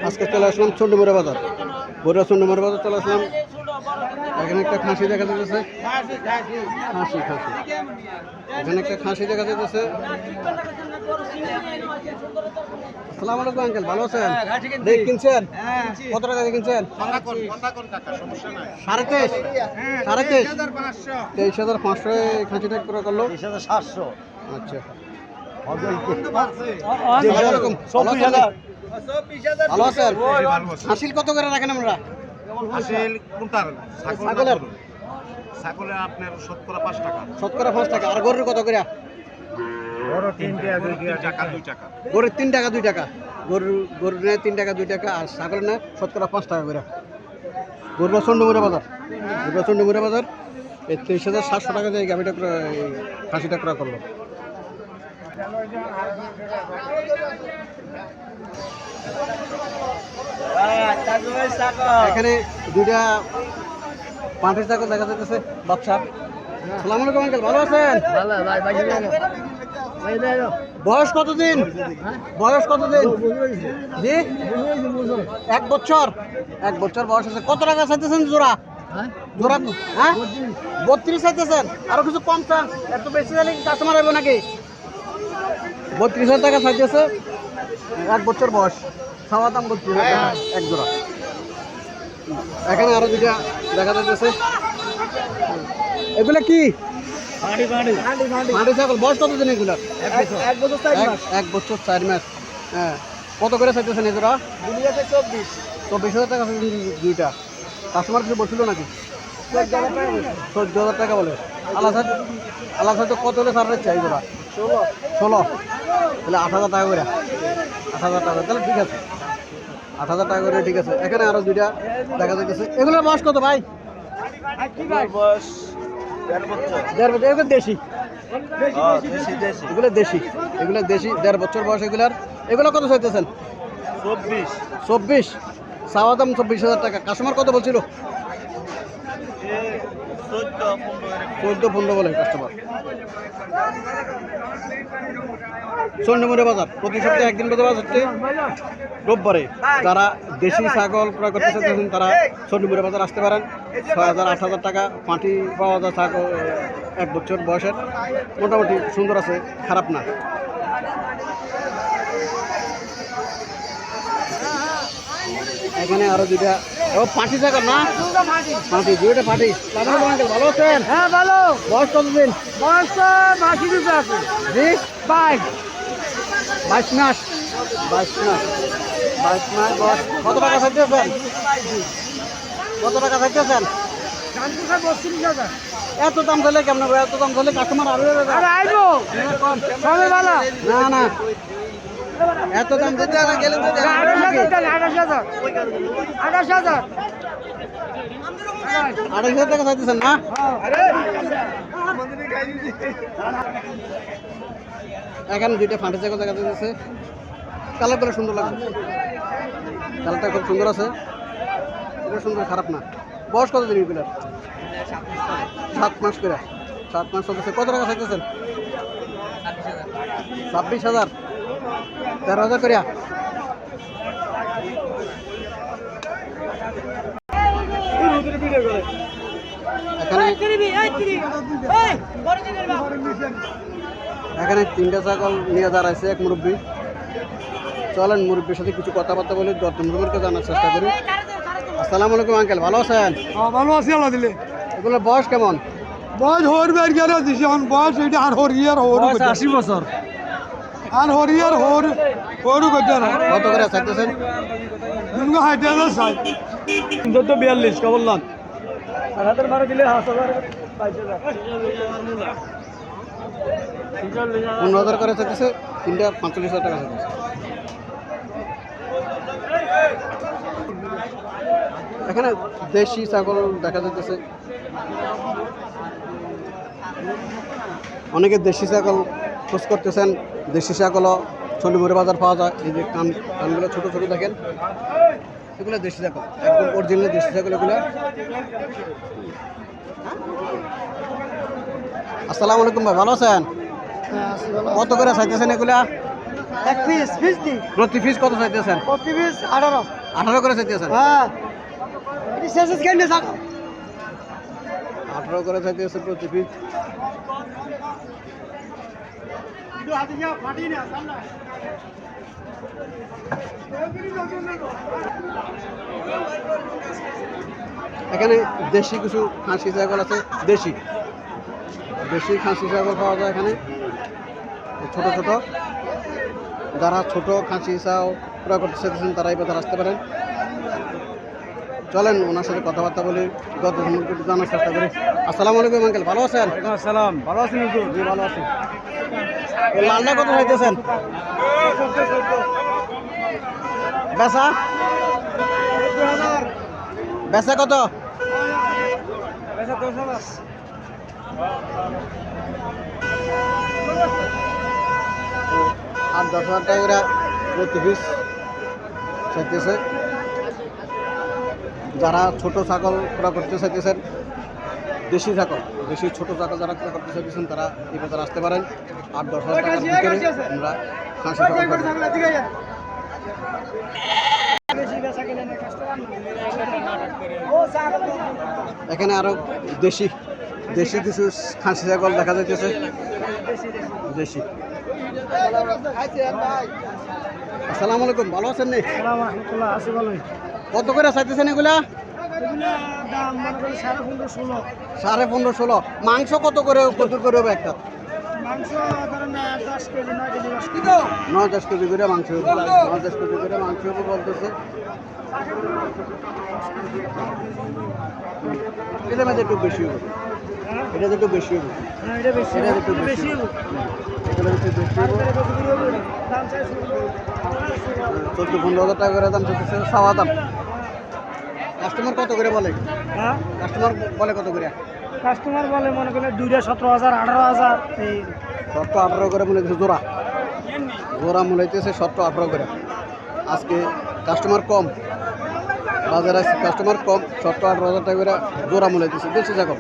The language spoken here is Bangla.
আজকে চলে আসলাম চন্ডীমুড়া বাজার, বড় চন্ডীমুড়া বাজার চলে আসলাম। এখানে একটা খাসি দেখা যাচ্ছে, খাসি খাসি এখানে একটা খাসি দেখা যাচ্ছে। আসসালামু আলাইকুম আঙ্কেল, ভালো আছেন? দেখ কিনছেন, কত টাকা দিয়ে কিনছেন? 23,500 23,500 খাসিটা করে করলো 23,700। আচ্ছা। ভালো আছেন? হাসিল কত করে রাখেন আমরা? ছাগলের আপনার 5 টাকা। শতকরা 5 টাকা। আর গরুর কত করে? গরুর 3 টাকা 2 টাকা। গরুর 3 টাকা 2 টাকা। গরুর নেয় 3 টাকা 2 টাকা, আর ছাগলের নেয় শতকরা 5 টাকা করে। গরুর চন্ডীমুড়া বাজার, গরুর চন্ডীমুড়া বাজার। এই 23,700 টাকা দিয়ে গাভিটা খাসিটা ক্রয় করলো। এখানে দুইটা পাঁঠের ছাগল দেখা যাচ্ছে বাচ্চা। সালাম আলাইকুম আঙ্কেল, ভালো আছেন? বয়স কতদিন? বয়স কতদিন? জি 1 বছর। 1 বছর বয়স আছে। কত টাকা চাইতেছেন জোড়া? জোড়া হ্যাঁ 32 চাইতেছেন। আরো কিছু কম চান? এত বেশি হলে কাস্টমার হবে নাকি? 32,000 টাকা চাইতেছে। 1 বছর বয়স, খাওয়া দাম 32,000 টাকা এক জোড়া। এখানে আরো দুইটা দেখা যাচ্ছে। এগুলা কি? মাটি ছাগল। বয়স কতদিন এগুলা? 1 বছর 4 মাস। হ্যাঁ, কত করে চাইতেছেন এই জোড়া? 24,000 টাকা দুইটা। কাস্টমার কিছু বলছিল নাকি? 14,000 টাকা বলে। আল্লাহ সাথে কত হলে সার চাই এই জোড়া? 16। তাহলে 8,000 টাকা করে। 8,000 টাকা তাহলে ঠিক আছে। 8,000 টাকা করে ঠিক আছে। এখানে আরো দুইটা দেখা যাচ্ছে। এগুলোর বয়স কত ভাই? বয়স 1.5 বছর। 1.5 বছর। এগুলো দেশি, এগুলো দেশি, এগুলো দেশি। 1.5 বছর বয়স এগুলার। এগুলো কত চাইতেছেন? 24। চাওয়া দাম 24,000 টাকা। কাস্টমার কত বলছিল? 14-15 বলে কাস্টমার। চন্ডীমুড়া বাজার প্রতি সপ্তাহে একদিন বাজার হচ্ছে রোববারে। যারা দেশি ছাগল ক্রয় করতে চাইছেন তারা চন্ডীমুড়া বাজার আসতে পারেন। 6,000-8,000 টাকা পাঁঠি পাওয়া যায় ছাগল 1 বছর বয়সের। মোটামুটি সুন্দর আছে, খারাপ না। এখানে আরো দুইটা পাঁঠি ছাগল না, পাঁঠি দুইটা পাঁঠি। ভালো আছেন? হ্যাঁ ভালো। বয়স কতদিন? বয়স তো 22 আছে। জি 22 মাস। 22 মাস বয়স। কত টাকা চাইতেছেন? কত টাকা চাইতেছেন? এত দাম ধরলে কেমন হবে? এত দাম ধরলে কাস্টমার আরো আইবো সবে ভালো। না না, এত দাম দিতে গেলে 28,000 28,000 টাকা চাইতেছেন না? এখানে দুইটা ফাঁটে ছাগল দেখা যাচ্ছে। কালারগুলো সুন্দর লাগছে, কালারটা খুব সুন্দর আছে। এটা সুন্দর, খারাপ না। বয়স কত দিন এগুলো? 7 মাস করে। 7 মাস চলতেছে। কত টাকা চাইতেছেন? 26,000। 13,000 করিয়া। এখানে 3টা ছাগল নিয়ে দাঁড়াইছে এক মুরব্বী। চলেন মুরব্বীর সাথে কিছু কথাবার্তা বলে মুরব্বীকে জানার চেষ্টা করি। আসসালামু আলাইকুম আঙ্কেল, ভালো আছেন? ভালো আছি আল্লাহ দিলে। এগুলোর বয়স কেমন? বয়স হরিবার গেলে দিছি এখন বয়স এটা আর হরিয়ার হরু 80 বছর। আর হরিয়ার হরু করতে না। কত করে চাইতেছেন? দুর্গা হাইটে চাই 42 কেবল লান। আর হাতের মারা দিলে 8,000 15,000 করে চাইতেছে। 3টা 45,000 টাকা চাইতেছে। এখানে দেশি ছাগল দেখা যাচ্ছে। অনেকে দেশি ছাগল খোঁজ করতেছেন। দেশি ছাগলও চন্ডীমুড়া বাজার পাওয়া যায়। এই যে কানগুলো ছোট ছোট দেখেন, এগুলো দেশি ছাগল, একদম অরিজিনাল দেশি ছাগল এগুলো। আসসালামু আলাইকুম ভাই, ভালো আছেন? কত করে চাইতেছেন এগুলা? এক পিস পিস দি প্রতি পিস কত চাইতেছেন? প্রতি পিস 18 18 করে চাইতেছেন? হ্যাঁ এটি শেষ কেন থাকো 18 করে চাইতেছে প্রতি পিস। এখানে দেশি কিছু খাসি ছাগল আছে, দেশি খাসি ছাগল পাওয়া যায় এখানে ছোট ছোট। যারা ছোট খাসি ছাও ক্রয় করতে চাইতেছেন তারা এই বাজার আসতে পারেন। চলেন ওনার সাথে কথাবার্তা বলি, যত সম্পর্কে একটু জানার চেষ্টা করি। আসসালামু আলাইকুম আঙ্কেল, ভালো আছেন? সালাম ভালো আছেন জি ভালো আছি। এই লালটা কত চাইতেছেন? বেচা বেচা কত? 8-10 হাজার টাকা করে প্রতি পিস চাইতেছে। যারা ছোট ছাগল ক্রয় করতে চাইতেছেন, দেশি ছাগল, দেশি ছোট ছাগল যারা ক্রয় করতে চাইতেছেন তারা এই বাজার আসতে পারেন। 8-10 হাজার টাকার ভিতরে আমরা খাসি ছাগল পাবো। এখানে আরো দেশি কিছু খাসি ছাগল দেখা যাইতেছে, দেশি। আসসালামু আলাইকুম, ভালো আছেন নি? কত করে চাইতেছেন এগুলা? 15.5-16। মাংস কত করে হবে একটা? 9-10 কেজি করে মাংস হবে, 9-10 কেজি করে মাংস হবে বলতেছে। এটা মধ্যে একটু বেশি হবে, এটা একটু বেশি হবে, এটা একটু বেশি হবে, 14-15 হাজার টাকা করে দাম চলতেছে, চাওয়া দাম। কাস্টমার কত করে বলে? কাস্টমার বলে কত করে? কাস্টমার বলে মনে করলে 2টা 17,000 18,000 এই 17-18 করে মনে হচ্ছে জোড়া মনে হইতেছে 17-18 করে। আজকে কাস্টমার কম, বাজারে কাস্টমার কম, 17-18 হাজার টাকা করে জোড়া মনে হইতেছে দেশি ছাগল।